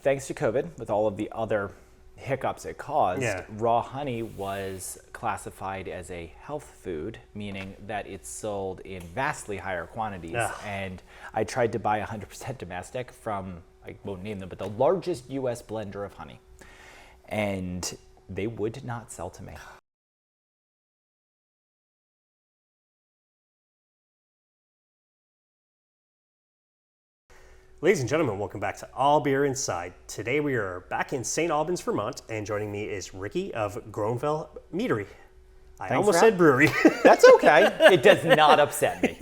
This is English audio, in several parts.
thanks to COVID, with all of the other hiccups it caused, raw honey was classified as a health food, meaning that it's sold in vastly higher quantities. And I tried to buy 100% domestic from, I won't name them, but the largest US blender of honey. And they would not sell to me. Ladies and gentlemen, welcome back to All Beer Inside. Today we are back in St. Albans, Vermont, and joining me is Ricky of Groennfell Meadery. I almost said brewery. That's okay. It does not upset me.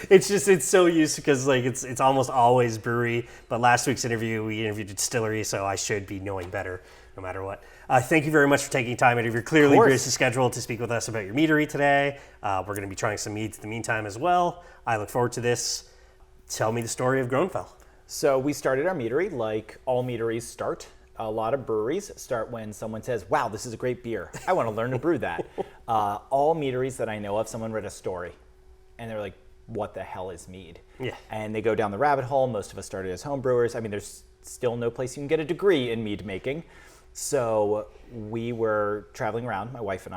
It's so used because like it's almost always brewery. But last week's interview, we interviewed a distillery, so I should be knowing better no matter what. Thank you very much for taking time out of your clearly busy schedule to speak with us about your meadery today. We're going to be trying some meads in the meantime as well. I look forward to this. Tell me the story of Groennfell. So we started our meadery like all meaderies start. A lot of breweries start when someone says, wow, this is a great beer. I want to learn to brew that. All meaderies that I know of, someone read a story and they're like, what the hell is mead? Yeah. And they go down the rabbit hole. Most of us started as home brewers. I mean, there's still no place you can get a degree in mead making. So we were traveling around, my wife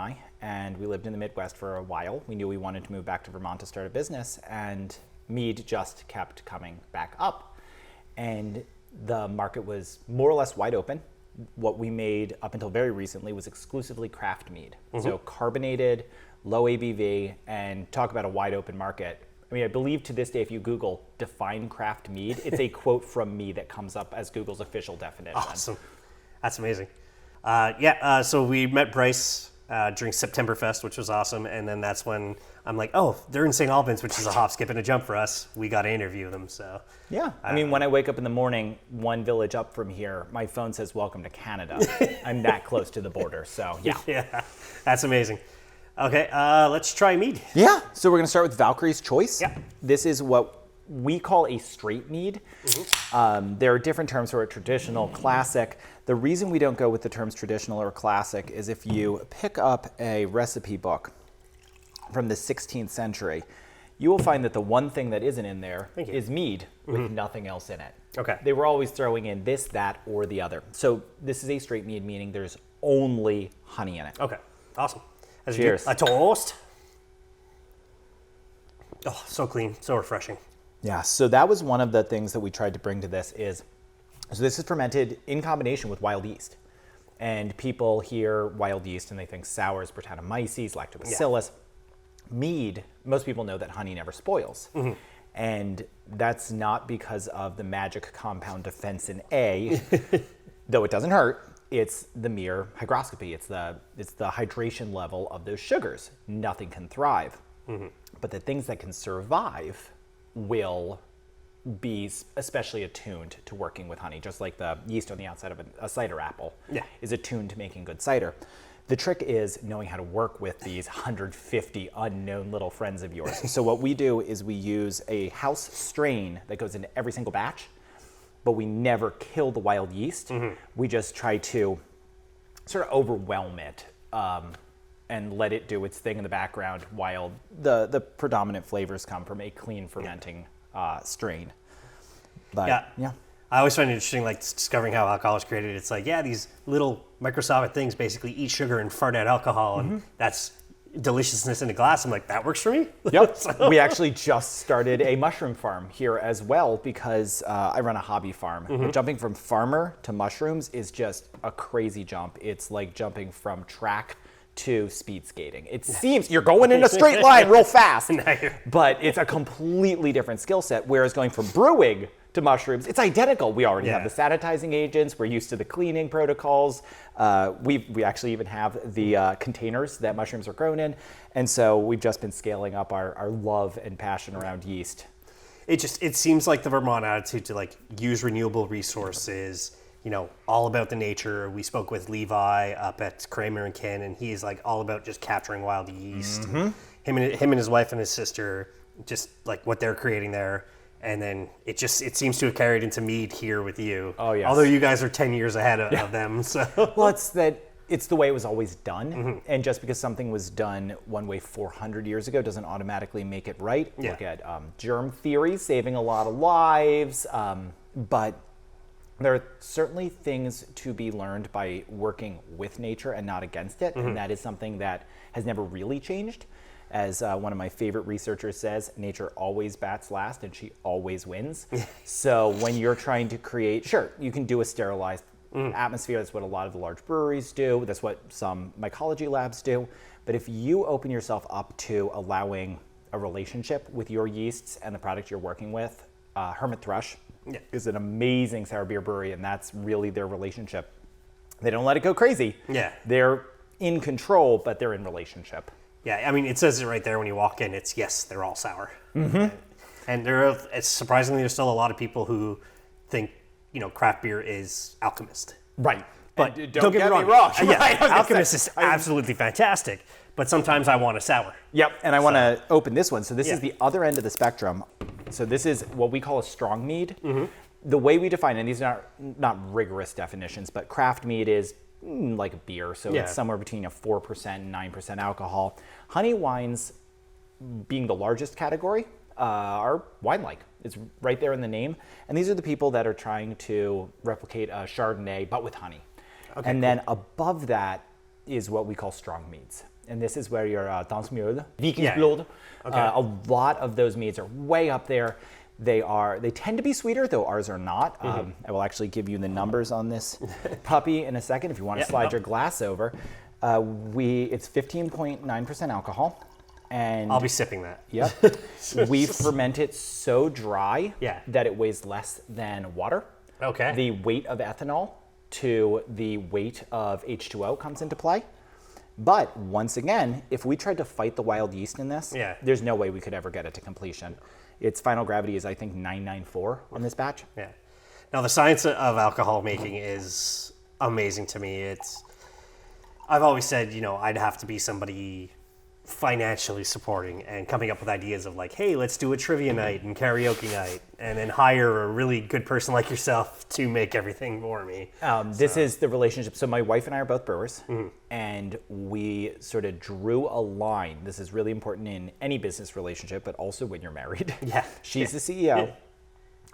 and we lived in the Midwest for a while. We knew we wanted to move back to Vermont to start a business, and mead just kept coming back up. And the market was more or less wide open. What we made up until very recently was exclusively craft mead. So carbonated, low ABV, and talk about a wide open market. I mean, I believe to this day, if you Google define craft mead, it's a quote from me that comes up as Google's official definition. Awesome. That's amazing. So we met Bryce during Septemberfest, which was awesome. And then that's when I'm like, oh, they're in St. Albans, which is a hop, skip, and a jump for us. We got to interview them. So yeah, I mean, when I wake up in the morning, one village up from here, my phone says, welcome to Canada. I'm that close to the border. So yeah. Yeah, that's amazing. Okay, let's try mead. Yeah, so we're going to start with Valkyrie's Choice. Yeah. This is what we call a straight mead. There are different terms for it, traditional, classic. The reason we don't go with the terms traditional or classic is if you pick up a recipe book from the 16th century, you will find that the one thing that isn't in there is mead with nothing else in it. Okay. They were always throwing in this, that, or the other. So this is a straight mead, meaning there's only honey in it. Okay, awesome. Cheers. A toast. Oh, so clean, so refreshing. Yeah, so that was one of the things that we tried to bring to this is, so this is fermented in combination with wild yeast. And people hear wild yeast and they think sours, Brettanomyces, Lactobacillus. Mead, most people know that honey never spoils. And that's not because of the magic compound defensin A, though it doesn't hurt. It's the mere hygroscopy. It's the hydration level of those sugars. Nothing can thrive. But the things that can survive will be especially attuned to working with honey, just like the yeast on the outside of a cider apple is attuned to making good cider. The trick is knowing how to work with these 150 unknown little friends of yours. So what we do is we use a house strain that goes into every single batch, but we never kill the wild yeast. We just try to sort of overwhelm it and let it do its thing in the background while the predominant flavors come from a clean fermenting strain. But yeah. I always find it interesting, like discovering how alcohol is created. It's like, these little microscopic things basically eat sugar and fart out alcohol, and that's deliciousness in a glass. I'm like, that works for me? Yep. So. We actually just started a mushroom farm here as well because I run a hobby farm. Jumping from farmer to mushrooms is just a crazy jump. It's like jumping from track to speed skating. It seems you're going in a straight line real fast, but it's a completely different skill set. Whereas going from brewing to mushrooms, it's identical. We already have the sanitizing agents. We're used to the cleaning protocols. We actually even have the containers that mushrooms are grown in. And so we've just been scaling up our love and passion around yeast. It seems like the Vermont attitude to like use renewable resources, all about the nature. We spoke with Levi up at Kramer and Ken, and he's like all about just capturing wild yeast. Him and his wife and his sister, just like what they're creating there. And then it seems to have carried into mead here with you. Oh, yes. Although you guys are 10 years ahead of them. So. Well, it's the way it was always done. And just because something was done one way 400 years ago doesn't automatically make it right. Look at germ theory, saving a lot of lives. But There are certainly things to be learned by working with nature and not against it. And that is something that has never really changed. As one of my favorite researchers says, nature always bats last and she always wins. So when you're trying to create, sure, you can do a sterilized atmosphere. That's what a lot of the large breweries do. That's what some mycology labs do. But if you open yourself up to allowing a relationship with your yeasts and the product you're working with, Hermit Thrush is an amazing sour beer brewery, and that's really their relationship. They don't let it go crazy. Yeah. They're in control, but they're in relationship. Yeah, I mean, it says it right there when you walk in. It's, yes, they're all sour. And it's surprisingly, there's still a lot of people who think, craft beer is Alchemist. Right. But And don't get me wrong. Right, Alchemist is absolutely fantastic, but sometimes I want a sour. Yep, and I want to open this one. So this is the other end of the spectrum. So this is what we call a strong mead. The way we define it, and these are not rigorous definitions, but craft mead is like a beer. So it's somewhere between a 4% and 9% alcohol. Honey wines, being the largest category, are wine-like. It's right there in the name. And these are the people that are trying to replicate a Chardonnay, but with honey. Okay, and then above that is what we call strong meads. And this is where your Dansmjöl, Vikingsblod, a lot of those meads are way up there. They tend to be sweeter, though ours are not. I will actually give you the numbers on this puppy in a second if you want to slide your glass over. It's 15.9% alcohol. And I'll be sipping that. Yep. We ferment it so dry that it weighs less than water. Okay. The weight of ethanol to the weight of H2O comes into play. But once again, if we tried to fight the wild yeast in this, there's no way we could ever get it to completion. Its final gravity is, I think, 994 on this batch. Yeah. Now, the science of alcohol making is amazing to me. I've always said, I'd have to be somebody financially supporting and coming up with ideas of like, hey, let's do a trivia night and karaoke night, and then hire a really good person like yourself to make everything for me. This is the relationship. So my wife and I are both brewers, and we sort of drew a line. This is really important in any business relationship, but also when you're married. Yeah. She's the CEO.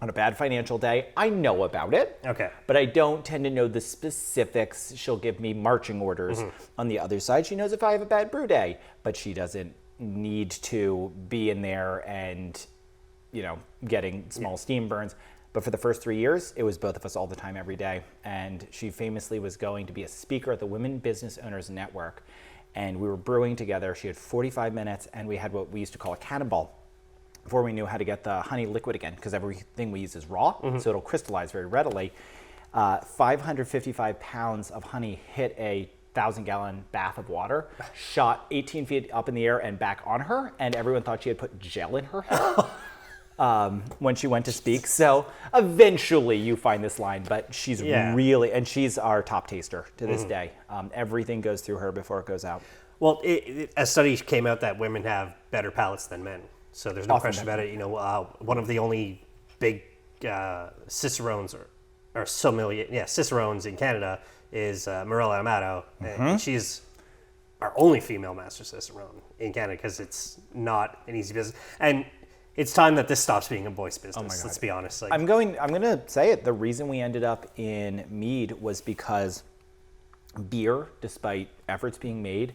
On a bad financial day, I know about it. Okay. But I don't tend to know the specifics. She'll give me marching orders. On the other side, she knows if I have a bad brew day, but she doesn't need to be in there and, getting small steam burns. But for the first 3 years, it was both of us all the time, every day. And she famously was going to be a speaker at the Women Business Owners Network. And we were brewing together. She had 45 minutes, and we had what we used to call a cannonball before we knew how to get the honey liquid again, because everything we use is raw, so it'll crystallize very readily. 555 pounds of honey hit a 1,000-gallon bath of water, shot 18 feet up in the air and back on her, and everyone thought she had put gel in her hair when she went to speak. So eventually you find this line, but she's really, and she's our top taster to this day. Everything goes through her before it goes out. Well, a study came out that women have better palates than men. So there's no question about it. One of the only big cicerones or cicerones in Canada is Mirella Amato. And she's our only female master cicerone in Canada because it's not an easy business. And it's time that this stops being a boys' business. Oh my God. Let's be honest. I'm going to say it. The reason we ended up in mead was because beer, despite efforts being made,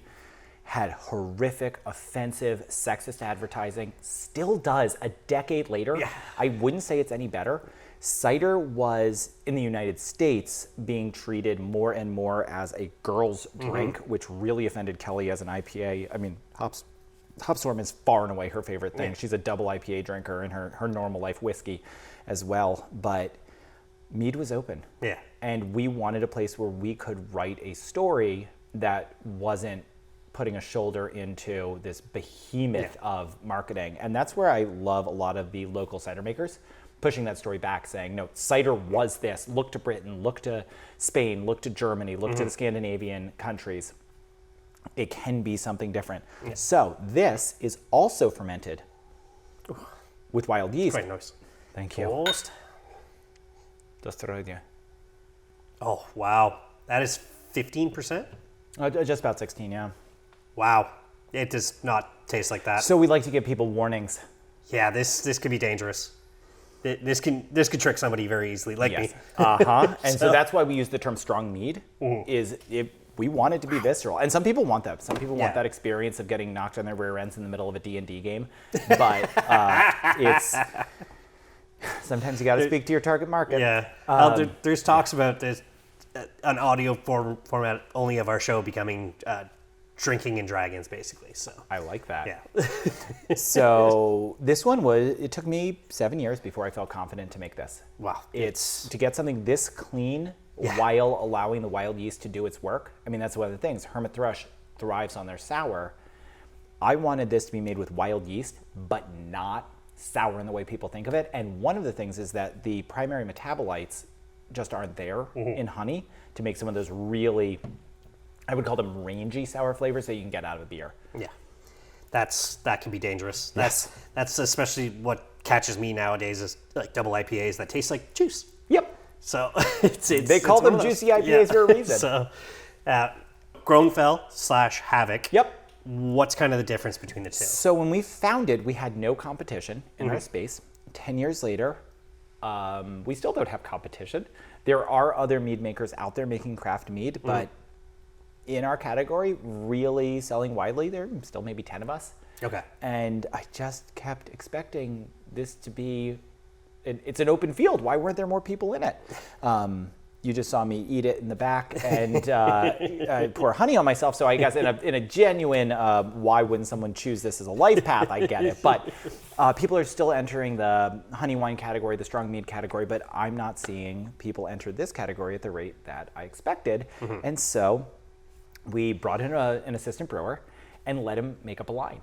had horrific, offensive, sexist advertising, still does a decade later. Yeah. I wouldn't say it's any better. Cider was, in the United States, being treated more and more as a girl's drink, which really offended Kelly as an IPA. I mean, Hopstorm is far and away her favorite thing. Yeah. She's a double IPA drinker in her normal life whiskey as well. But mead was open. Yeah. And we wanted a place where we could write a story that wasn't putting a shoulder into this behemoth of marketing. And that's where I love a lot of the local cider makers, pushing that story back, saying, no, cider was this. Look to Britain, look to Spain, look to Germany, look to the Scandinavian countries. It can be something different. Yeah. So this is also fermented with wild yeast. Quite nice. Thank you. Prost. Dostorodya. Oh, wow. That is 15%? Just about 16, yeah. Wow. It does not taste like that. So we like to give people warnings. Yeah, this could be dangerous. this could trick somebody very easily, like me. And so that's why we use the term strong mead. We want it to be visceral, and some people want that. Some people want that experience of getting knocked on their rear ends in the middle of a D&D game. But it's sometimes you got to speak to your target market. Yeah, there's talks about this an audio format only of our show becoming drinking and dragons, basically. So I like that. Yeah. So this one it took me 7 years before I felt confident to make this. Wow. It's to get something this clean while allowing the wild yeast to do its work. I mean, that's one of the things. Hermit thrush thrives on their sour. I wanted this to be made with wild yeast, but not sour in the way people think of it. And one of the things is that the primary metabolites just aren't there in honey to make some of those really, I would call them rangy sour flavors that you can get out of a beer. Yeah, that can be dangerous. That's especially what catches me nowadays is like double IPAs that taste like juice. Yep. So they call them juicy IPAs for a reason. So Groennfell / Havoc. Yep. What's kind of the difference between the two? So when we founded, we had no competition in our space. 10 years later, we still don't have competition. There are other mead makers out there making craft mead, but in our category, really selling widely, there are still maybe 10 of us. Okay. And I just kept expecting this to be, it's an open field. Why weren't there more people in it? You just saw me eat it in the back and I pour honey on myself. So I guess in a genuine, why wouldn't someone choose this as a life path? I get it. But people are still entering the honey wine category, the strong mead category, but I'm not seeing people enter this category at the rate that I expected. And so we brought in an assistant brewer and let him make up a line.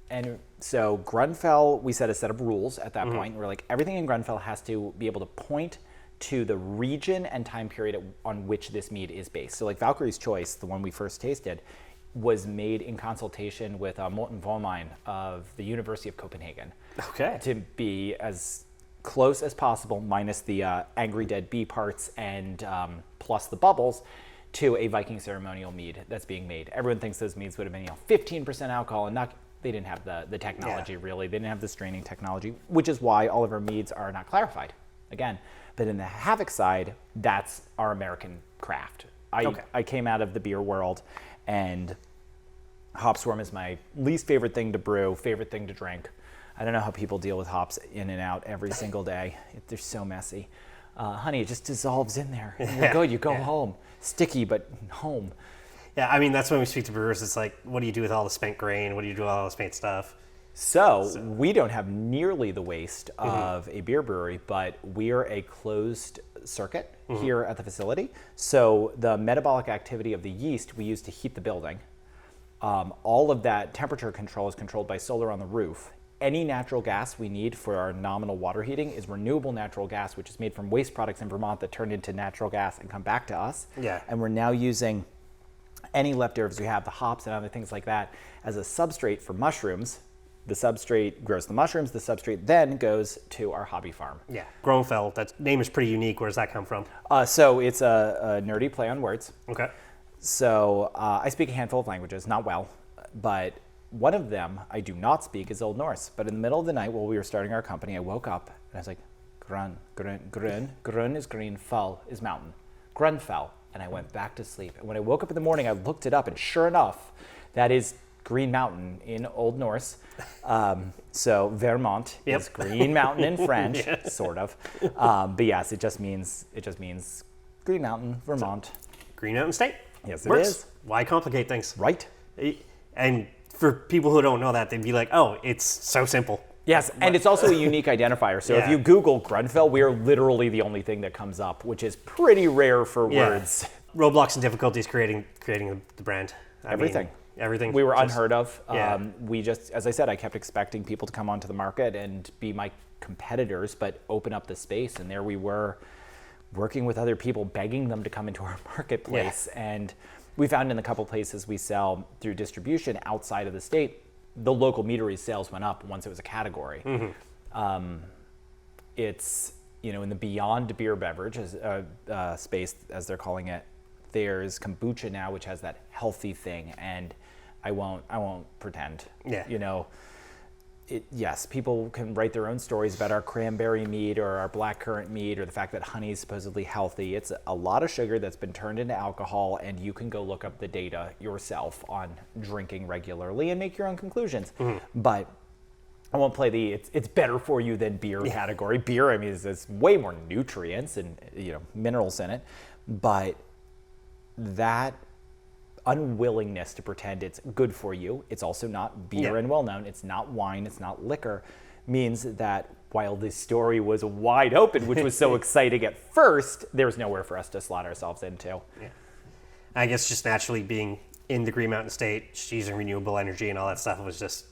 And so Groennfell, we set a set of rules at that point. We're like, everything in Groennfell has to be able to point to the region and time period on which this mead is based. So like Valkyrie's Choice, the one we first tasted, was made in consultation with Morten Vormine of the University of Copenhagen. Okay. To be as close as possible, minus the angry dead bee parts and plus the bubbles, to a Viking ceremonial mead that's being made. Everyone thinks those meads would have been 15% alcohol, and they didn't have the technology really. They didn't have the straining technology, which is why all of our meads are not clarified. Again, but in the Havoc side, that's our American craft. I came out of the beer world, and hop swarm is my least favorite thing to brew, favorite thing to drink. I don't know how people deal with hops in and out every single day. They're so messy. Honey, it just dissolves in there. And you're good, you go home. Sticky, but home. Yeah, I mean, that's when we speak to brewers. It's like, what do you do with all the spent grain? What do you do with all the spent stuff? So we don't have nearly the waste of a beer brewery, but we're a closed circuit here at the facility. So the metabolic activity of the yeast we use to heat the building. All of that temperature control is controlled by solar on the roof. Any natural gas we need for our nominal water heating is renewable natural gas, which is made from waste products in Vermont that turn into natural gas and come back to us. Yeah. And we're now using any leftovers we have, the hops and other things like that, as a substrate for mushrooms. The substrate grows the mushrooms. The substrate then goes to our hobby farm. Yeah. Groennfell, that name is pretty unique. Where does that come from? So it's a nerdy play on words. Okay. So I speak a handful of languages, not well, but one of them I do not speak is Old Norse. But in the middle of the night while we were starting our company, I woke up and I was like, grun is green, fell is mountain. Groennfell. And I went back to sleep. And when I woke up in the morning, I looked it up, and sure enough, that is Green Mountain in Old Norse. So Vermont is Green Mountain in French, sort of. But yes, it just means Green Mountain, Vermont. So, Green Mountain State. Yes, Works. it is. Why complicate things? Right. And for people who don't know that, they'd be like, "Oh, it's so simple." Yes, and it's also a unique identifier. So if you Google Groennfell, we are literally the only thing that comes up, which is pretty rare for words. Roadblocks and difficulties creating the brand. Everything. Everything. We were unheard of. Yeah. We just, as I said, I kept expecting people to come onto the market and be my competitors, but open up the space. And there we were working with other people, begging them to come into our marketplace. Yeah. And we found in a couple places we sell through distribution outside of the state, the local meadery sales went up once it was a category. It's, in the beyond beer beverage space, as they're calling it, there's kombucha now, which has that healthy thing, and I won't pretend. yes, people can write their own stories about our cranberry mead or our blackcurrant mead or the fact that honey is supposedly healthy. It's a lot of sugar that's been turned into alcohol, and you can go look up the data yourself on drinking regularly and make your own conclusions. But I won't play the it's better for you than beer category. Beer, I mean, there's way more nutrients and minerals in it, but that unwillingness to pretend it's good for you, it's also not beer and well known, it's not wine, it's not liquor, means that while this story was wide open, which was so exciting at first, there was nowhere for us to slot ourselves into. I guess just naturally being in the Green Mountain State, just using renewable energy and all that stuff, was just,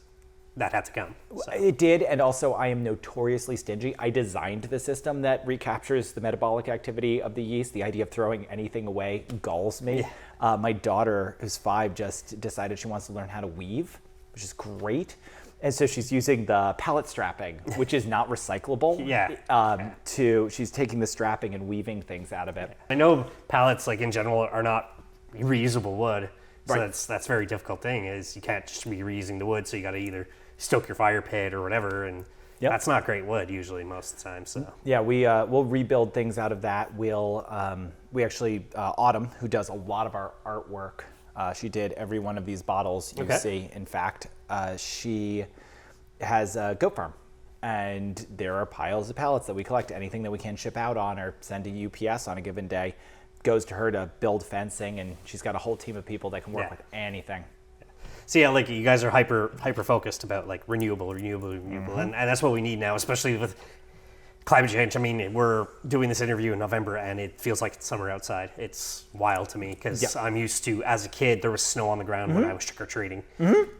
that had to come. So. It did, and also I am notoriously stingy. I designed the system that recaptures the metabolic activity of the yeast. The idea of throwing anything away galls me. My daughter, who's 5, just decided she wants to learn how to weave, which is great. And so she's using the pallet strapping, which is not recyclable. She's taking the strapping and weaving things out of it. I know pallets, like in general, are not reusable wood. So that's a very difficult thing, is you can't just be reusing the wood, so you got to either stoke your fire pit or whatever, and that's not great wood usually most of the time. So we'll rebuild things out of that. We actually Autumn, who does a lot of our artwork, she did every one of these bottles you see. In fact, she has a goat farm, and there are piles of pallets that we collect. Anything that we can ship out on or send to UPS on a given day goes to her to build fencing, and she's got a whole team of people that can work with anything. So like you guys are hyper focused about like renewable, and that's what we need now, especially with climate change. I mean, we're doing this interview in November, and it feels like it's summer outside. It's wild to me because I'm used to, as a kid, there was snow on the ground when I was trick or treating.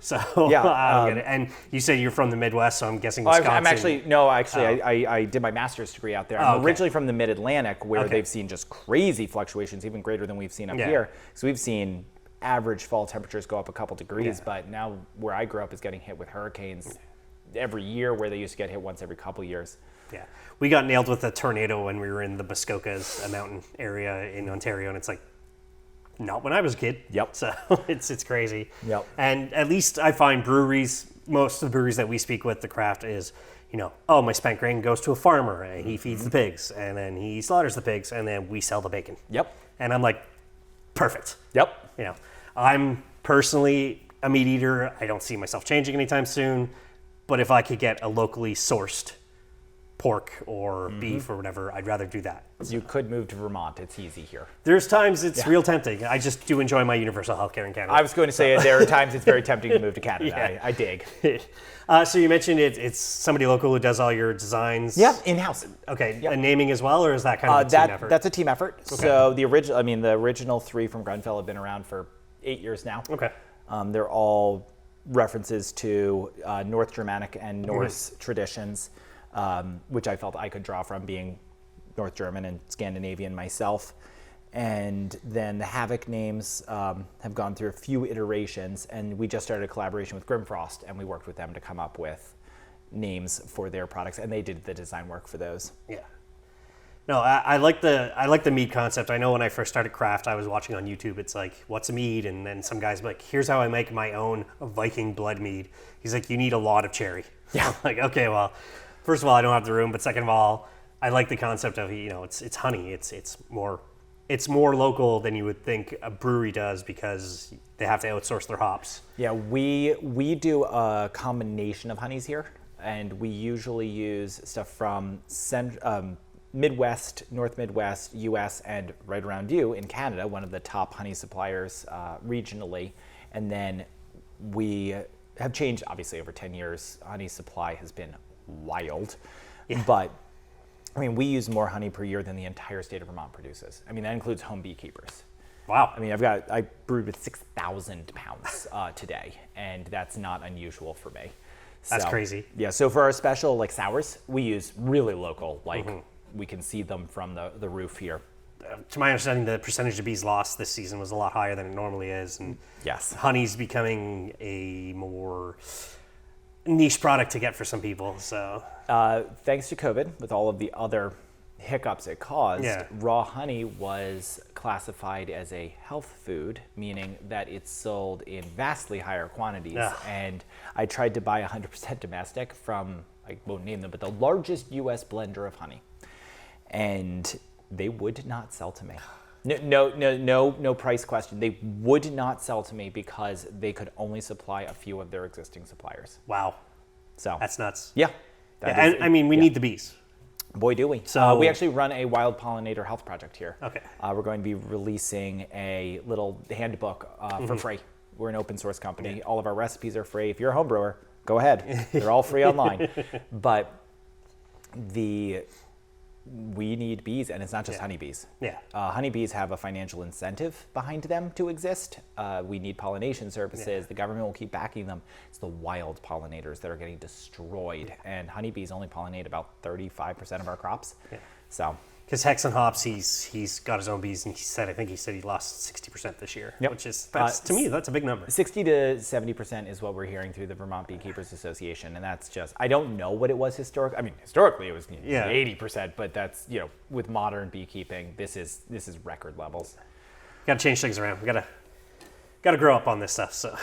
So I don't get it. And you said you're from the Midwest, so I'm guessing Wisconsin. I did my master's degree out there. I'm originally from the Mid-Atlantic, where they've seen just crazy fluctuations, even greater than we've seen up here. So we've seen average fall temperatures go up a couple degrees, but now where I grew up is getting hit with hurricanes every year, where they used to get hit once every couple years. Yeah, we got nailed with a tornado when we were in the Muskokas, a mountain area in Ontario, and it's like, not when I was a kid. So it's crazy. And at least I find breweries, most of the breweries that we speak with, the craft is, my spent grain goes to a farmer and he feeds the pigs, and then he slaughters the pigs, and then we sell the bacon. And I'm like, perfect. I'm personally a meat eater. I don't see myself changing anytime soon, but if I could get a locally sourced pork or beef or whatever, I'd rather do that. You could move to Vermont. It's easy here. There's times it's real tempting. I just do enjoy my universal healthcare in Canada. I was going to say there are times it's very tempting to move to Canada. I dig. So you mentioned it's somebody local who does all your designs. In-house. Okay, and naming as well, or is that kind of a team effort? That's a team effort. Okay. So the original 3 from Groennfell have been around for 8 years now. Okay. They're all references to North Germanic and Norse traditions, which I felt I could draw from, being North German and Scandinavian myself. And then the Havoc names have gone through a few iterations, and we just started a collaboration with Grimfrost, and we worked with them to come up with names for their products, and they did the design work for those. No, I like the mead concept. I know when I first started craft, I was watching on YouTube. It's like, what's a mead? And then some guy's like, here's how I make my own Viking blood mead. He's like, you need a lot of cherry. I'm like, okay, well, first of all, I don't have the room, but second of all, I like the concept of, it's honey. It's more local than you would think a brewery does, because they have to outsource their hops. We do a combination of honeys here, and we usually use stuff from Midwest, North Midwest, US, and right around you in Canada, one of the top honey suppliers regionally. And then we have changed, obviously, over 10 years. Honey supply has been wild. But, we use more honey per year than the entire state of Vermont produces. That includes home beekeepers. Wow. I brewed with 6,000 pounds today, and that's not unusual for me. That's crazy. So for our special, like sours, we use really local, we can see them from the roof here. To my understanding, the percentage of bees lost this season was a lot higher than it normally is. And honey's becoming a more niche product to get for some people. So thanks to COVID, with all of the other hiccups it caused, Yeah. raw honey was classified as a health food, meaning that it's sold in vastly higher quantities. Ugh. And I tried to buy 100% domestic from, I won't name them, but the largest U.S. blender of honey. And they would not sell to me. No price question. They would not sell to me because they could only supply a few of their existing suppliers. Wow. So That's nuts. yeah. Yeah, and I mean, we need the bees. Boy, do we. So- we actually run a wild pollinator health project here. Okay. We're going to be releasing a little handbook for free. We're an open source company. All of our recipes are free. If you're a home brewer, go ahead. They're all free online. But we need bees, and it's not just honeybees. Yeah. Honeybees have a financial incentive behind them to exist. We need pollination services. Yeah. The government will keep backing them. It's the wild pollinators that are getting destroyed, and honeybees only pollinate about 35% of our crops. Yeah. So, Because Hex and Hops, he's got his own bees, and I think he said he lost 60% this year. Yep. Which is, to me, that's a big number. 60 to 70% is what we're hearing through the Vermont Beekeepers Association, and that's just, I don't know what it was historically. I mean, historically it was 80%, but that's, with modern beekeeping, this is record levels. Got to change things around. We got to grow up on this stuff. So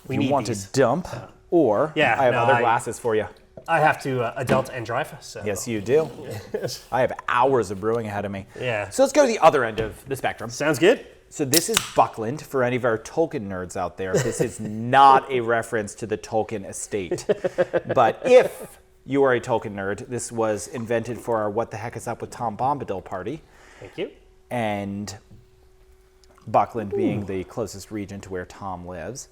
we need You want these. to dump, or Yeah, I have no, other glasses for you. I have to adult and drive. So Yes, you do. I have hours of brewing ahead of me. Yeah. So let's go to the other end of the spectrum. Sounds good. So this is Buckland. For any of our Tolkien nerds out there, this is not a reference to the Tolkien estate. But if you are a Tolkien nerd, this was invented for our What the Heck is Up with Tom Bombadil party. Thank you. And Buckland being the closest region to where Tom lives.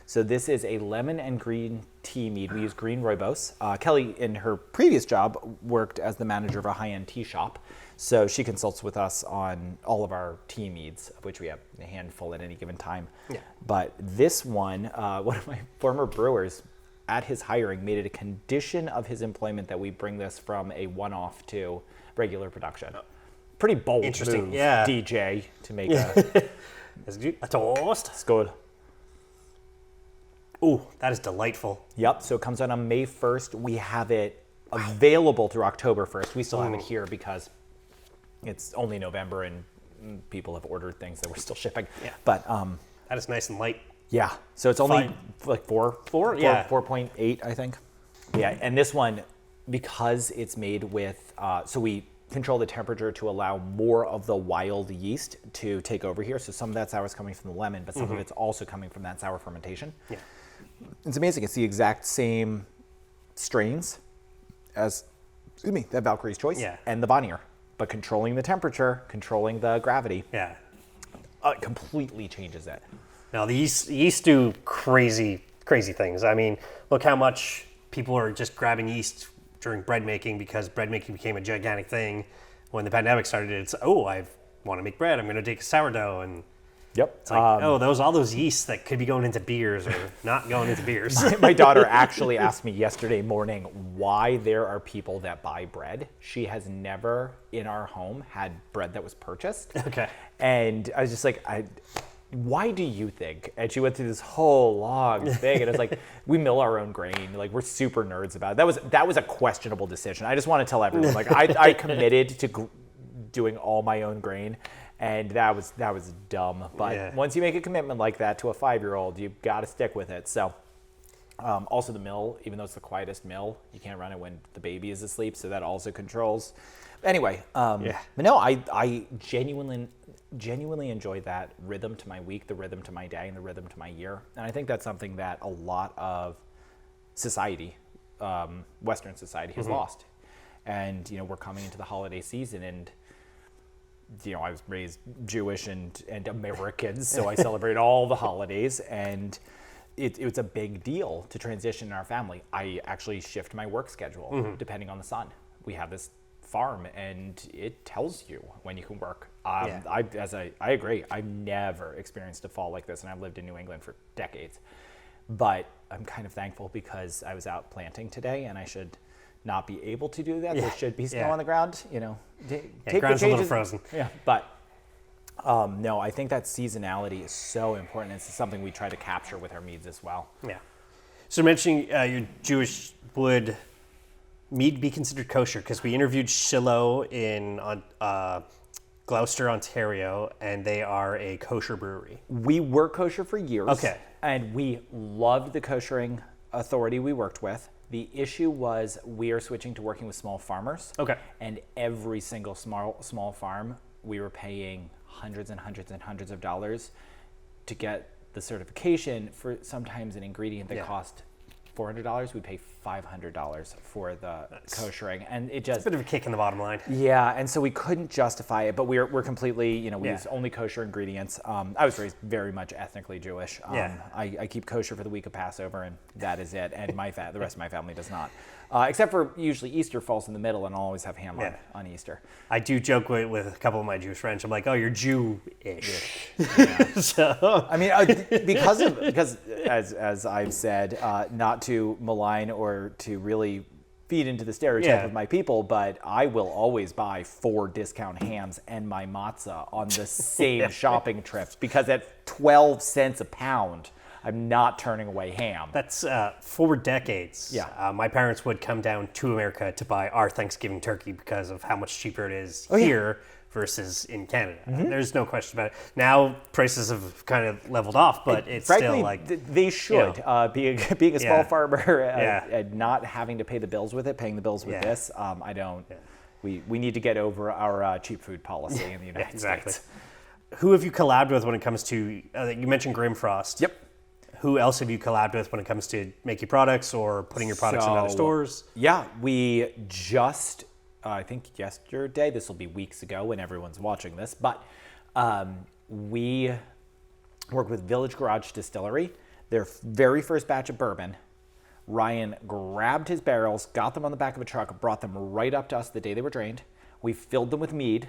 So this is a lemon and green tea mead. We use green rooibos. Kelly, in her previous job, worked as the manager of a high-end tea shop. So she consults with us on all of our tea meads, of which we have a handful at any given time. Yeah. But this one of my former brewers, at his hiring, made it a condition of his employment that we bring this from a one-off to regular production. Pretty bold Interesting, move, yeah. DJ, to make a... Let's do a toast. It's good. Ooh, that is delightful. Yep, so it comes out on May 1st. We have it available through October 1st. We still have it here because it's only November and people have ordered things that we're still shipping. Yeah. But That is nice and light. yeah, so it's only Fine. like 4, Yeah. 4.8, I think. Yeah, and this one, because it's made with, so we control the temperature to allow more of the wild yeast to take over here. So some of that sour is coming from the lemon, but some of it's also coming from that sour fermentation. Yeah. It's amazing. It's the exact same strains as, that Valkyrie's Choice and the Vanir, but controlling the temperature, controlling the gravity, Yeah. completely changes it. Now, the yeast do crazy things. I mean, look how much people are just grabbing yeast during bread making because bread making became a gigantic thing. When the pandemic started, it's, I want to make bread. I'm going to take a sourdough. And Yep. it's like, all those yeasts that could be going into beers or not going into beers. My daughter actually asked me yesterday morning why there are people that buy bread. She has never in our home had bread that was purchased. Okay. And I was just like, why do you think? And she went through this whole long thing, and it's like, we mill our own grain. Like, we're super nerds about it. That was a questionable decision. I just want to tell everyone, like, I committed to doing all my own grain, and that was dumb. But once you make a commitment like that to a 5-year-old, you've got to stick with it. So, also the mill, even though it's the quietest mill, you can't run it when the baby is asleep, so that also controls. Anyway, but no, I genuinely enjoy that rhythm to my week, the rhythm to my day, and the rhythm to my year. And I think that's something that a lot of society, Western society, has lost. And, we're coming into the holiday season, and, I was raised Jewish and American, so I celebrate all the holidays, and it was a big deal to transition in our family. I actually shift my work schedule depending on the sun. We have this farm, and it tells you when you can work. I agree. I've never experienced a fall like this, and I've lived in New England for decades. But I'm kind of thankful because I was out planting today, and I should not be able to do that. There should be snow on the ground. Take ground's a little frozen. Yeah, but no, I think that seasonality is so important. It's something we try to capture with our meads as well. Yeah. So mentioning your Jewish blood mead be considered kosher? Because we interviewed Shiloh in Gloucester, Ontario, and they are a kosher brewery. We were kosher for years. Okay. And we loved the koshering authority we worked with. The issue was we are switching to working with small farmers. Okay. And every single small farm, we were paying hundreds and hundreds and hundreds of dollars to get the certification for sometimes an ingredient that cost $400. We pay $500 for the koshering, and it just a bit of a kick in the bottom line. Yeah, and so we couldn't justify it, but we're completely, we use only kosher ingredients. I was raised very much ethnically Jewish. I keep kosher for the week of Passover, and that is it. And the rest of my family does not, except for usually Easter falls in the middle, and I'll always have ham on Easter. I do joke with a couple of my Jewish friends. I'm like, oh, you're Jew-ish. So I mean, because as I've said, not to malign or to really feed into the stereotype of my people, but I will always buy 4 discount hams and my matzah on the same shopping trips, because at 12 cents a pound, I'm not turning away ham. That's 4 decades. Yeah. My parents would come down to America to buy our Thanksgiving turkey because of how much cheaper it is here versus in Canada. There's no question about it. Now prices have kind of leveled off, but it's frankly, still like they should. Being a small farmer and not having to pay the bills with it, paying the bills with this, I don't. We need to get over our cheap food policy in the United States. Who have you collabed with when it comes to? You mentioned Grimfrost. Yep. Who else have you collabed with when it comes to making products or putting your products in other stores? Yeah, we just. I think yesterday, this will be weeks ago when everyone's watching this, but we work with Village Garage Distillery, their very first batch of bourbon. Ryan grabbed his barrels, got them on the back of a truck, brought them right up to us the day they were drained. We filled them with mead.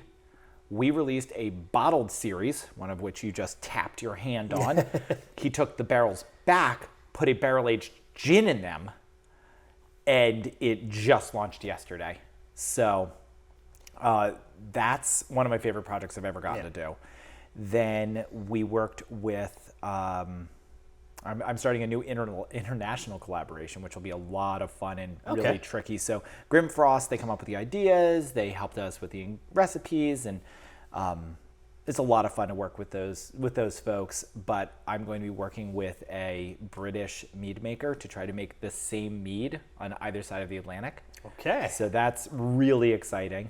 We released a bottled series, one of which you just tapped your hand on. He took the barrels back, put a barrel-aged gin in them, and it just launched yesterday. So that's one of my favorite projects I've ever gotten to do. Then we worked with, I'm starting a new international collaboration, which will be a lot of fun and really tricky. So Grimfrost, they come up with the ideas, they helped us with the recipes, and it's a lot of fun to work with those folks. But I'm going to be working with a British mead maker to try to make the same mead on either side of the Atlantic. Okay. So that's really exciting.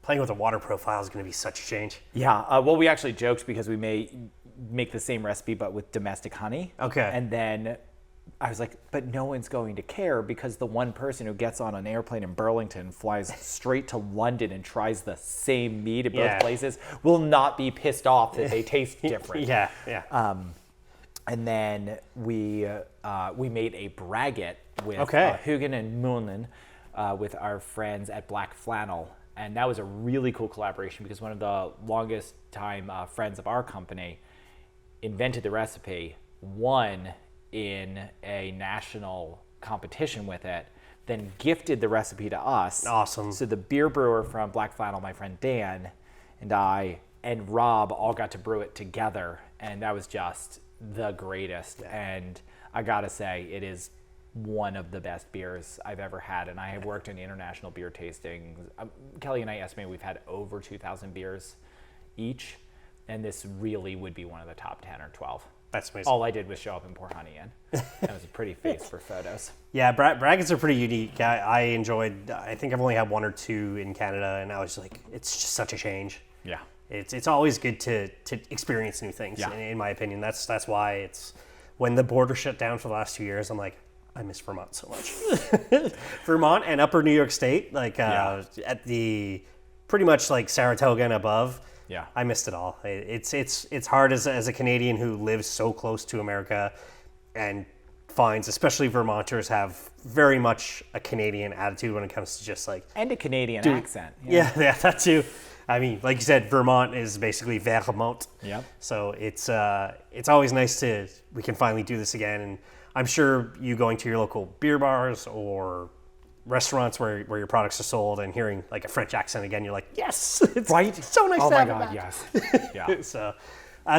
Playing with a water profile is going to be such a change. Yeah. Well, we actually joked because we may make the same recipe but with domestic honey. Okay. And then I was like, but no one's going to care, because the one person who gets on an airplane in Burlington, flies straight to London and tries the same meat at both places will not be pissed off that they taste different. Yeah. And then we made a braggot with Hugin and Moonen with our friends at Black Flannel. And that was a really cool collaboration, because one of the longest time friends of our company invented the recipe, won in a national competition with it, then gifted the recipe to us. Awesome. So the beer brewer from Black Flannel, my friend Dan, and I, and Rob all got to brew it together. And that was just the greatest. And I gotta say, it is one of the best beers I've ever had. And I have worked in international beer tastings. Kelly and I estimate we've had over 2,000 beers each. And this really would be one of the top 10 or 12. That's amazing. All I did was show up and pour honey in. That was a pretty face for photos. Yeah, braggots are pretty unique. I enjoyed, I think I've only had 1 or 2 in Canada, and I was like, it's just such a change. Yeah. It's always good to experience new things, in my opinion. That's why it's, when the border shut down for the last 2 years, I'm like, I miss Vermont so much. Vermont and upper New York State, like at the, pretty much like Saratoga and above, I missed it all. It's hard as a Canadian who lives so close to America, and finds, especially Vermonters, have very much a Canadian attitude when it comes to just like... And a Canadian accent. Yeah, that too. I mean, like you said, Vermont is basically Vermont. Yep. So it's always nice we can finally do this again. And I'm sure you going to your local beer bars or restaurants where your products are sold and hearing like a French accent again, you're like, yes, it's so nice to have it back. Yes. Yeah. So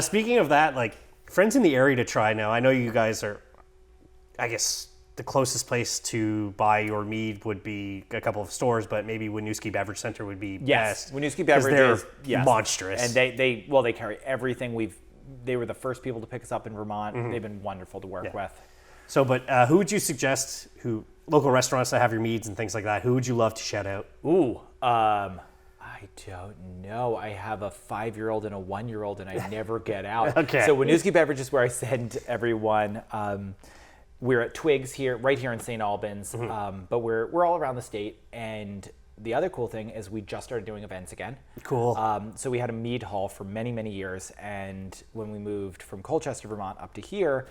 speaking of that, like friends in the area to try now, I know you guys are, I guess the closest place to buy your mead would be a couple of stores, but maybe Winooski Beverage Center would be best. Winooski Beverage they're monstrous. And they carry everything. They were the first people to pick us up in Vermont. They've been wonderful to work with. So, but who would you suggest, local restaurants that have your meads and things like that, who would you love to shout out? Ooh, I don't know. I have a 5-year-old and a 1-year-old, and I never get out. Okay. So Winooski Beverage is where I send everyone. We're at Twigs here, right here in St. Albans, but we're all around the state. And the other cool thing is we just started doing events again. Cool. So we had a mead hall for many, many years, and when we moved from Colchester, Vermont, up to here,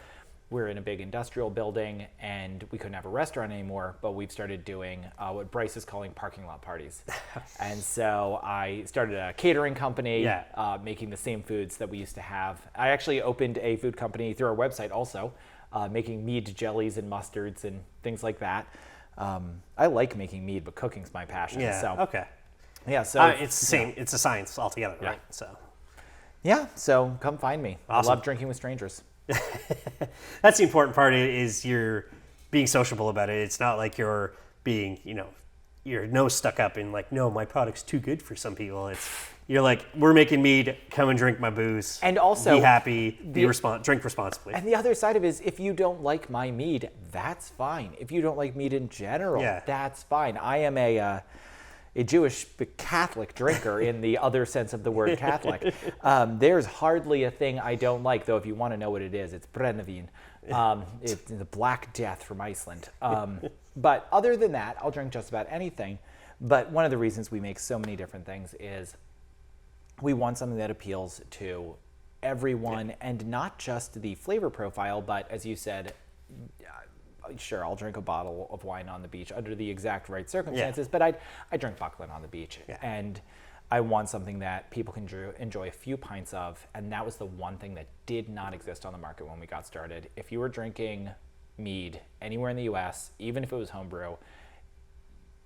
we're in a big industrial building, and we couldn't have a restaurant anymore, but we've started doing what Bryce is calling parking lot parties. And so I started a catering company, making the same foods that we used to have. I actually opened a food company through our website also, making mead jellies and mustards and things like that. I like making mead, but cooking's my passion. Yeah, so, okay. Yeah, so it's the same. It's a science altogether, right? So. Yeah, so come find me. Awesome. I love drinking with strangers. That's the important part, is you're being sociable about it. It's not like you're being, your nose stuck up in like, no, my product's too good for some people. You're like, we're making mead, come and drink my booze. And also be happy, drink responsibly. And the other side of it is, if you don't like my mead, that's fine. If you don't like mead in general, that's fine. I am a Jewish Catholic drinker in the other sense of the word Catholic. There's hardly a thing I don't like, though if you want to know what it is, it's Brennivin. It's the Black Death from Iceland. But other than that, I'll drink just about anything. But one of the reasons we make so many different things is we want something that appeals to everyone, and not just the flavor profile, but as you said, sure, I'll drink a bottle of wine on the beach under the exact right circumstances, but I drink Buckland on the beach, and I want something that people can enjoy a few pints of, and that was the one thing that did not exist on the market when we got started. If you were drinking mead anywhere in the U.S., even if it was homebrew,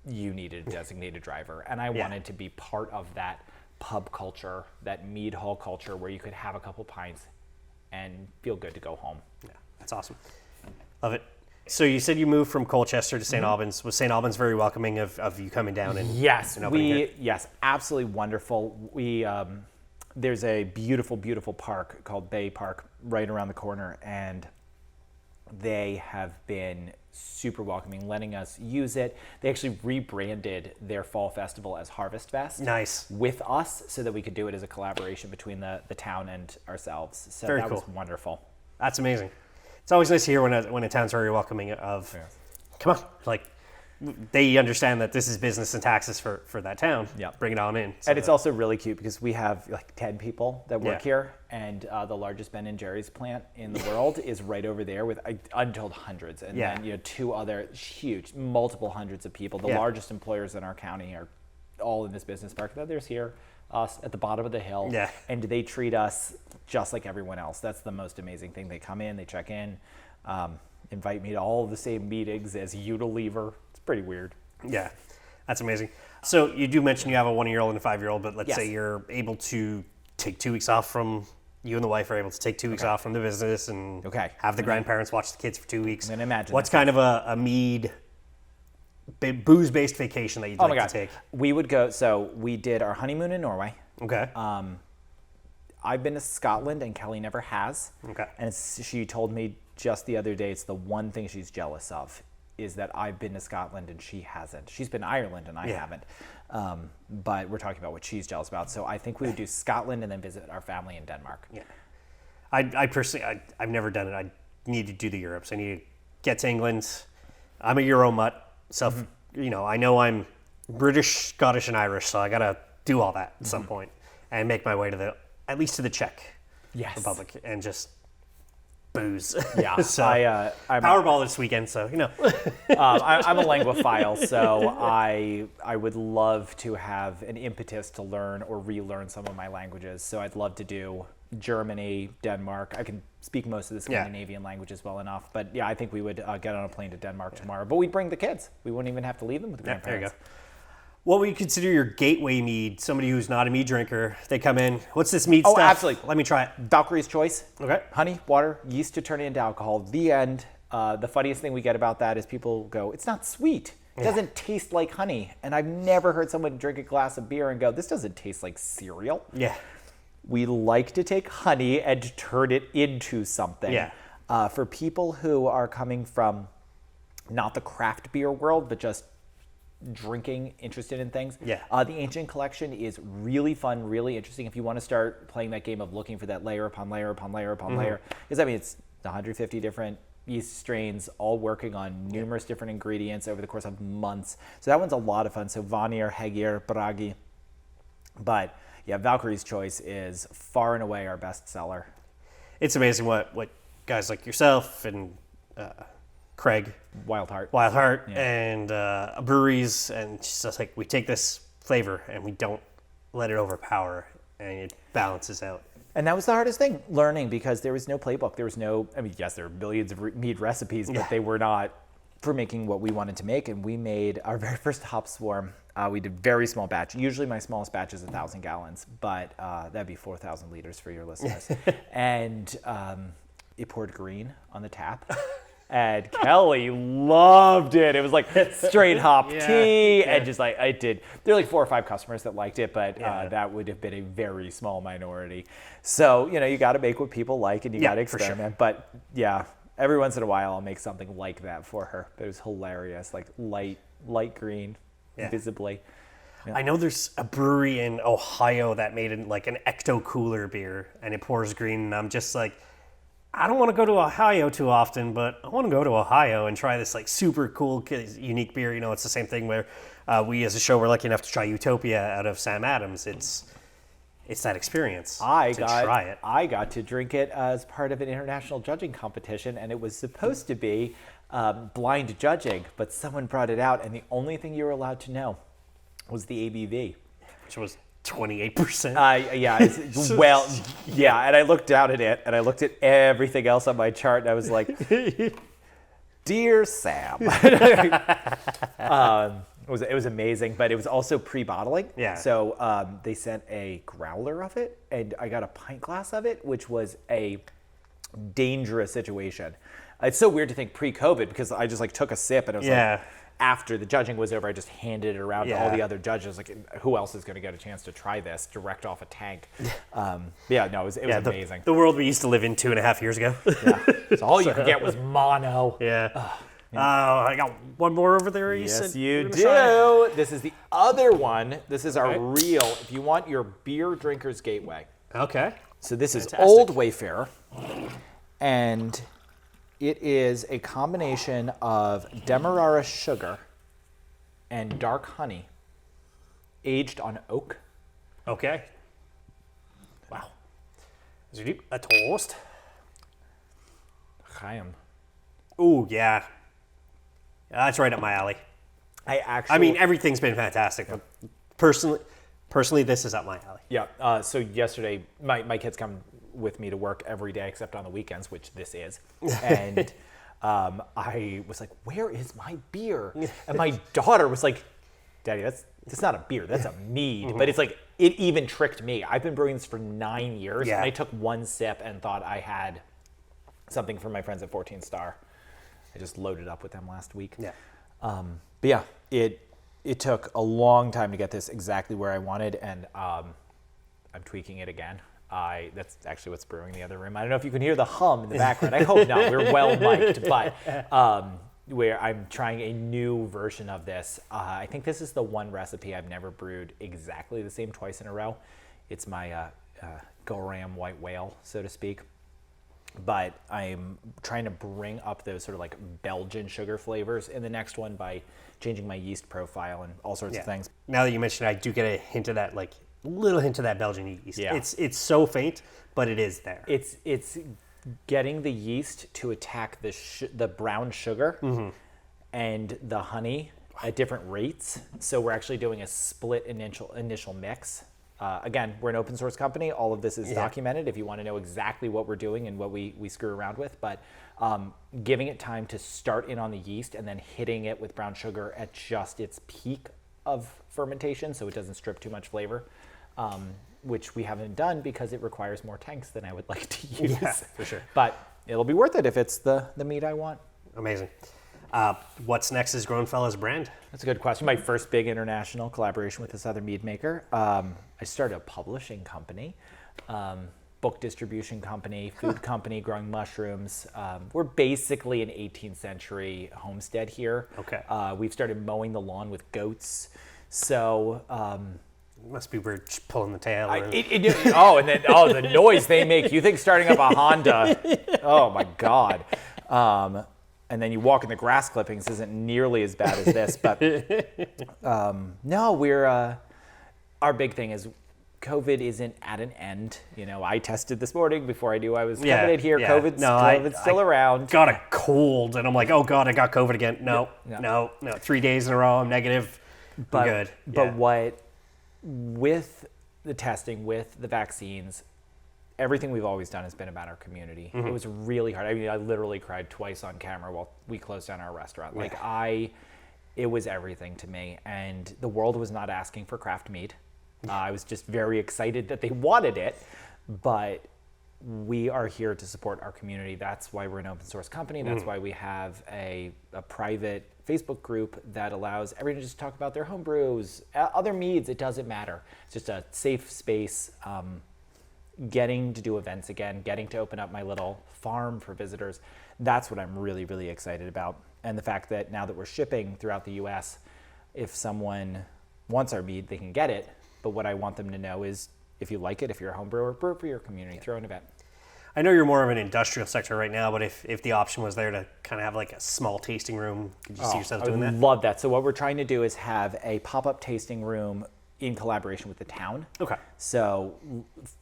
you needed a designated driver, and I wanted to be part of that pub culture, that mead hall culture, where you could have a couple pints and feel good to go home. Yeah, that's awesome. Love it. So you said you moved from Colchester to St. Albans. Was St. Albans very welcoming of you coming down and opening here? Yes, absolutely wonderful. There's a beautiful, beautiful park called Bay Park right around the corner, and they have been super welcoming, letting us use it. They actually rebranded their fall festival as Harvest Fest. Nice. With us, so that we could do it as a collaboration between the town and ourselves. So very that cool. was wonderful. That's amazing. It's always nice to hear when a town's very welcoming of, come on, like, they understand that this is business and taxes for that town. Yeah. Bring it on in. So and it's also really cute because we have like 10 people that work here, and the largest Ben and Jerry's plant in the world is right over there with untold hundreds. And then, 2 other huge, multiple hundreds of people. The largest employers in our county are all in this business park. There's here, us at the bottom of the hill. Yeah. And they treat us just like everyone else. That's the most amazing thing. They come in, they check in, invite me to all of the same meetings as Unilever. It's pretty weird. Yeah, that's amazing. So you do mention you have a 1-year-old and a 5-year-old, but let's say you're able to take 2 weeks off from, you and the wife are able to take 2 weeks off from the business and have the grandparents watch the kids for 2 weeks. I'm gonna imagine. What's kind of a mead, booze-based vacation that you'd like to take? We would go, so we did our honeymoon in Norway. Okay. I've been to Scotland and Kelly never has. Okay. And she told me just the other day, it's the one thing she's jealous of, is that I've been to Scotland and she hasn't. She's been to Ireland and I haven't. But we're talking about what she's jealous about. So I think we would do Scotland and then visit our family in Denmark. Yeah. I personally, I've never done it. I need to do the Europes. I need to get to England. I'm a Euro mutt. So, I know I'm British, Scottish, and Irish. So I got to do all that at some point and make my way to at least to the Czech Republic and just booze. Yeah. So I'm Powerball this weekend, so I'm a langlophile, so I would love to have an impetus to learn or relearn some of my languages. So I'd love to do Germany, Denmark. I can speak most of the Scandinavian languages well enough, but I think we would get on a plane to Denmark tomorrow. But we'd bring the kids. We wouldn't even have to leave them with the grandparents. There you go. What would you consider your gateway mead? Somebody who's not a mead drinker, they come in. What's this mead stuff? Oh, absolutely. Let me try it. Valkyrie's Choice. Okay. Honey, water, yeast to turn it into alcohol. The end. The funniest thing we get about that is people go, it's not sweet. It doesn't taste like honey. And I've never heard someone drink a glass of beer and go, this doesn't taste like cereal. Yeah. We like to take honey and turn it into something. Yeah. For people who are coming from not the craft beer world, but just drinking, interested in things. Yeah. The Ancient Collection is really fun, really interesting. If you want to start playing that game of looking for that layer upon layer upon layer upon layer, because I mean, it's 150 different yeast strains all working on numerous different ingredients over the course of months. So that one's a lot of fun. So Vanir, Hegir, Bragi. But yeah, Valkyrie's Choice is far and away our best seller. It's amazing what guys like yourself and Craig Wildheart, and breweries, and it's just like we take this flavor and we don't let it overpower, and it balances out. And that was the hardest thing, learning, because there was no playbook. There was no, I mean, yes, there were billions of mead recipes, but they were not for making what we wanted to make. And we made our very first hop swarm. We did very small batch. Usually my smallest batch is 1,000 gallons, but that'd be 4,000 liters for your listeners. And it poured green on the tap. And Kelly loved it. It was like straight hop tea, and just like it did. There were like 4 or 5 customers that liked it, but that would have been a very small minority. So you got to make what people like, and you got to experiment. Sure. But yeah, every once in a while I'll make something like that for her. But it was hilarious, like light green, visibly. Yeah. I know there's a brewery in Ohio that made like an ecto cooler beer, and it pours green, and I'm just like, I don't want to go to Ohio too often, but I want to go to Ohio and try this like super cool, unique beer. It's the same thing where we as a show were lucky enough to try Utopia out of Sam Adams. It's that experience. Try it. I got to drink it as part of an international judging competition, and it was supposed to be blind judging, but someone brought it out, and the only thing you were allowed to know was the ABV, which was 28%. And I looked down at it, and I looked at everything else on my chart, and I was like, "Dear Sam." It was amazing, but it was also pre-bottling. Yeah. So they sent a growler of it, and I got a pint glass of it, which was a dangerous situation. It's so weird to think pre-COVID, because I just like took a sip, and it was like, after the judging was over, I just handed it around to all the other judges. Like, who else is going to get a chance to try this direct off a tank? It was amazing. The world we used to live in 2.5 years ago. So all you could get was mono. I got one more over there. Yes, you do. This is the other one. This is our real, if you want your beer drinker's gateway. Okay. So this is Old Wayfarer. And it is a combination of Demerara sugar and dark honey, aged on oak. Okay. Wow. Is it a toast? Chaim. Ooh, yeah. That's right up my alley. I mean, everything's been fantastic, but personally, this is up my alley. Yeah. So yesterday, my kids come with me to work every day except on the weekends, which this is. And I was like, where is my beer? And my daughter was like, Daddy, that's not a beer, that's a mead. But it's like, it even tricked me. I've been brewing this for 9 years, and I took one sip and thought I had something from my friends at 14 Star. I just loaded up with them last week. But yeah, it took a long time to get this exactly where I wanted, and I'm tweaking it again. That's actually what's brewing in the other room. I don't know if you can hear the hum in the background. I hope not. We're well mic'd, but where I'm trying a new version of this. I think this is the one recipe I've never brewed exactly the same twice in a row. It's my Goram white whale, so to speak. But I'm trying to bring up those sort of like Belgian sugar flavors in the next one by changing my yeast profile and all sorts of things. Now that you mentioned it, I do get a hint of that, like little hint of that Belgian yeast. Yeah. It's so faint, but it is there. It's getting the yeast to attack the brown sugar and the honey at different rates. So we're actually doing a split initial mix. Again, we're an open source company. All of this is documented if you want to know exactly what we're doing and what we screw around with. But giving it time to start in on the yeast and then hitting it with brown sugar at just its peak of fermentation so it doesn't strip too much flavor, which we haven't done because it requires more tanks than I would like to use. Yeah, for sure. But it'll be worth it if it's the mead I want. Amazing. What's next is Groennfell as a brand? That's a good question. My first big international collaboration with this other mead maker. I started a publishing company, book distribution company, food company, growing mushrooms. We're basically an 18th century homestead here. Okay. We've started mowing the lawn with goats. So It must be weird just pulling the tail. the noise they make. You think starting up a Honda, oh my God. And then you walk in the grass clippings isn't nearly as bad as this. But no, our big thing is COVID isn't at an end. You know, I tested this morning before I knew I was coming in here. COVID's still around. Got a cold, and I'm like, oh God, I got COVID again. No. 3 days in a row, I'm negative. I'm good. But what, with the testing, with the vaccines, everything we've always done has been about our community. Mm-hmm. It was really hard. I mean, I literally cried twice on camera while we closed down our restaurant. It was everything to me. And the world was not asking for craft mead. I was just very excited that they wanted it, but we are here to support our community. That's why we're an open source company. That's why we have a private Facebook group that allows everyone to just talk about their home brews, other meads. It doesn't matter. It's just a safe space. Getting to do events again, getting to open up my little farm for visitors. That's what I'm really, really excited about. And the fact that now that we're shipping throughout the US, if someone wants our mead, they can get it. But what I want them to know is if you like it, if you're a home brewer, brew it for your community, throw an event. I know you're more of an industrial sector right now, but if the option was there to kind of have like a small tasting room, could you see yourself doing that? I would love that. So what we're trying to do is have a pop-up tasting room in collaboration with the town. Okay. So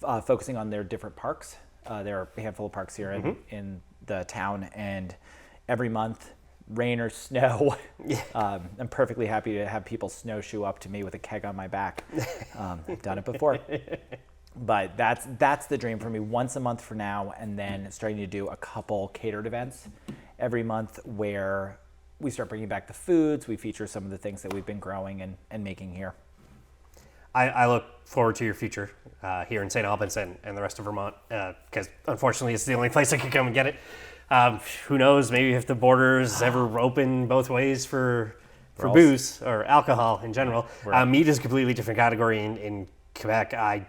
focusing on their different parks. There are a handful of parks here in the town, and every month, rain or snow, I'm perfectly happy to have people snowshoe up to me with a keg on my back. I've done it before. But that's the dream for me, once a month for now, and then starting to do a couple catered events every month where we start bringing back the foods, we feature some of the things that we've been growing and making here. I look forward to your future here in St. Albans and the rest of Vermont, because unfortunately it's the only place I can come and get it. Who knows, maybe if the borders ever open both ways for booze or alcohol in general. Mead is a completely different category in Quebec. I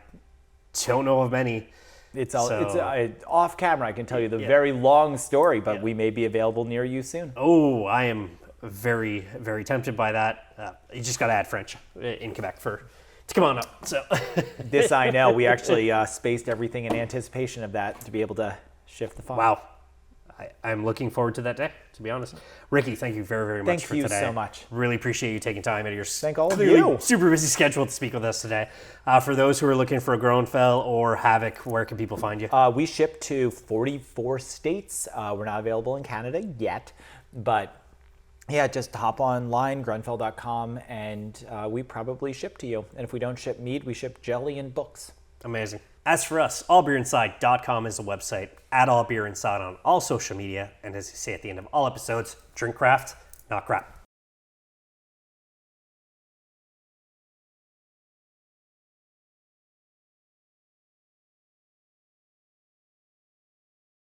don't know of many. It's off camera. I can tell you the very long story, but we may be available near you soon. Oh, I am very, very tempted by that. You just got to add French in Quebec to come on up. So this I know. We actually spaced everything in anticipation of that to be able to shift the font. Wow. I'm looking forward to that day, to be honest. Ricky, thank you very, very much for today. Thank you so much. Really appreciate you taking time out of your Thank all of you. Super busy schedule to speak with us today. For those who are looking for a Groennfell or Havoc, where can people find you? We ship to 44 states. We're not available in Canada yet, but yeah, just hop online, groennfell.com, and we probably ship to you. And if we don't ship mead, we ship jelly and books. Amazing. As for us, allbeerinside.com is the website, @allbeerinside on all social media, and as you say at the end of all episodes, drink craft, not crap.